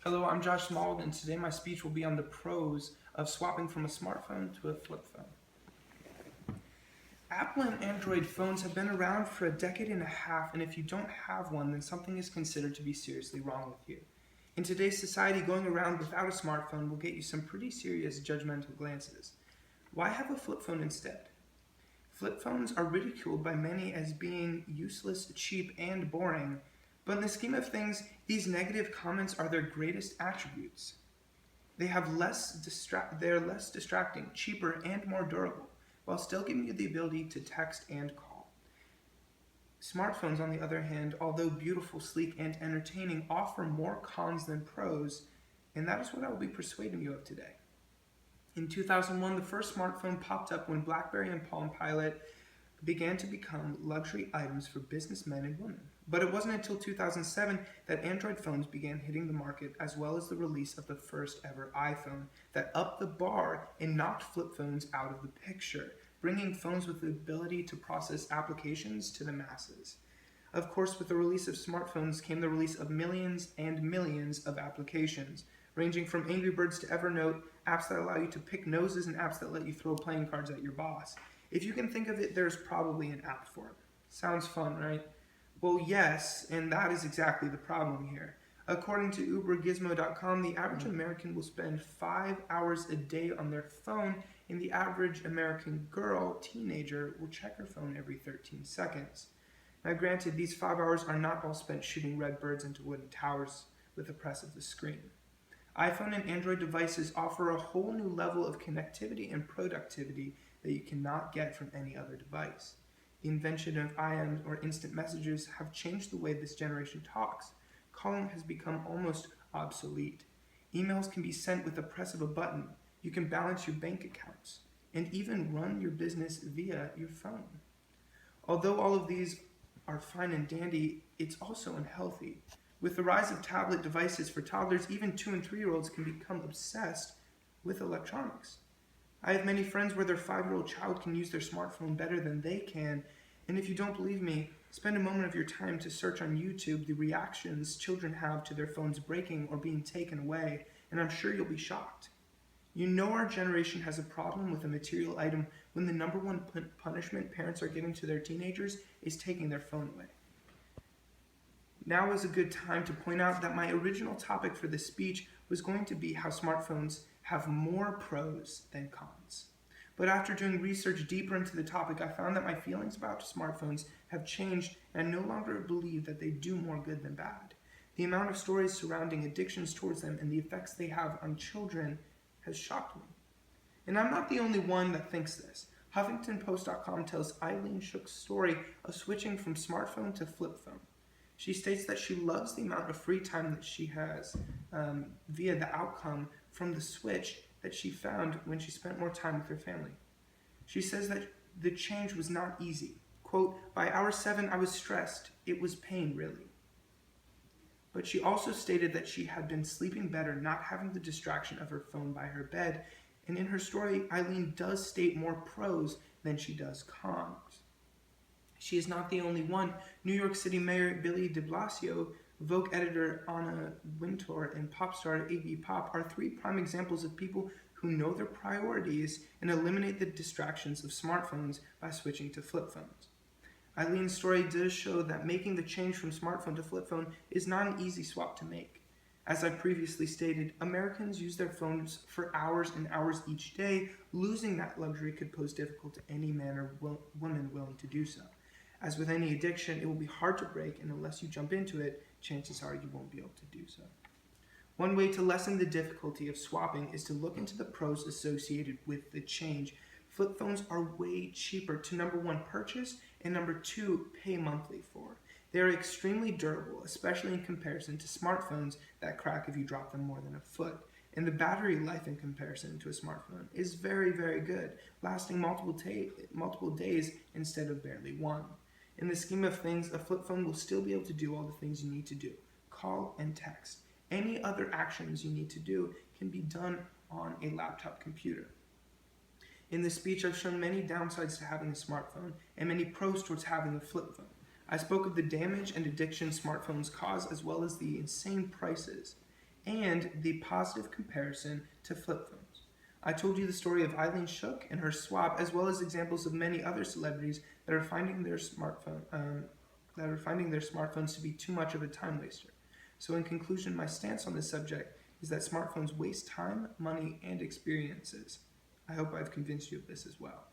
Hello, I'm Josh Small, and today my speech will be on the pros of swapping from a smartphone to a flip phone. Apple and Android phones have been around for a decade and a half, and if you don't have one, then something is considered to be seriously wrong with you. In today's society, going around without a smartphone will get you some pretty serious judgmental glances. Why have a flip phone instead? Flip phones are ridiculed by many as being useless, cheap, and boring, but in the scheme of things, these negative comments are their greatest attributes. They're less distracting, cheaper, and more durable, while still giving you the ability to text and call. Smartphones, on the other hand, although beautiful, sleek, and entertaining, offer more cons than pros, and that is what I will be persuading you of today. In 2001, the first smartphone popped up when BlackBerry and Palm Pilot began to become luxury items for businessmen and women. But it wasn't until 2007 that Android phones began hitting the market, as well as the release of the first ever iPhone that upped the bar and knocked flip phones out of the picture, bringing phones with the ability to process applications to the masses. Of course, with the release of smartphones came the release of millions and millions of applications, ranging from Angry Birds to Evernote, apps that allow you to pick noses, and apps that let you throw playing cards at your boss. If you can think of it, there's probably an app for it. Sounds fun, right? Well, yes, and that is exactly the problem here. According to ubergizmo.com, the average American will spend 5 hours a day on their phone, and the average American girl, teenager, will check her phone every 13 seconds. Now, granted, these 5 hours are not all spent shooting red birds into wooden towers with the press of the screen. iPhone and Android devices offer a whole new level of connectivity and productivity that you cannot get from any other device. The invention of IMs or instant messages have changed the way this generation talks. Calling has become almost obsolete. Emails can be sent with the press of a button. You can balance your bank accounts and even run your business via your phone. Although all of these are fine and dandy, it's also unhealthy. With the rise of tablet devices for toddlers, even 2 and 3-year-olds can become obsessed with electronics. I have many friends where their 5-year-old child can use their smartphone better than they can, and if you don't believe me, spend a moment of your time to search on YouTube the reactions children have to their phones breaking or being taken away, and I'm sure you'll be shocked. You know our generation has a problem with a material item when the number one punishment parents are giving to their teenagers is taking their phone away. Now is a good time to point out that my original topic for this speech was going to be how smartphones have more pros than cons. But after doing research deeper into the topic, I found that my feelings about smartphones have changed, and I no longer believe that they do more good than bad. The amount of stories surrounding addictions towards them and the effects they have on children has shocked me. And I'm not the only one that thinks this. HuffingtonPost.com tells Eileen Shook's story of switching from smartphone to flip phone. She states that she loves the amount of free time that she has via the outcome from the switch that she found when she spent more time with her family. She says that the change was not easy. Quote, by hour 7 I was stressed. It was pain, really. But she also stated that she had been sleeping better not having the distraction of her phone by her bed, and in her story, Eileen does state more pros than she does cons. She is not the only one. New York City Mayor Billy de Blasio, Vogue editor Anna Wintour, and pop star Iggy Pop are 3 prime examples of people who know their priorities and eliminate the distractions of smartphones by switching to flip phones. Eileen's story does show that making the change from smartphone to flip phone is not an easy swap to make. As I previously stated, Americans use their phones for hours and hours each day. Losing that luxury could pose difficulty to any man or woman willing to do so. As with any addiction, it will be hard to break, and unless you jump into it, chances are you won't be able to do so. One way to lessen the difficulty of swapping is to look into the pros associated with the change. Flip phones are way cheaper to, number 1, purchase, and number 2, pay monthly for. They are extremely durable, especially in comparison to smartphones that crack if you drop them more than a foot. And the battery life in comparison to a smartphone is very, very good, lasting multiple days instead of barely one. In the scheme of things, a flip phone will still be able to do all the things you need to do. Call and text. Any other actions you need to do can be done on a laptop computer. In this speech, I've shown many downsides to having a smartphone and many pros towards having a flip phone. I spoke of the damage and addiction smartphones cause, as well as the insane prices. and the positive comparison to flip phones. I told you the story of Eileen Shook and her swap, as well as examples of many other celebrities that are finding their smartphones to be too much of a time waster. So, in conclusion, my stance on this subject is that smartphones waste time, money, and experiences. I hope I've convinced you of this as well.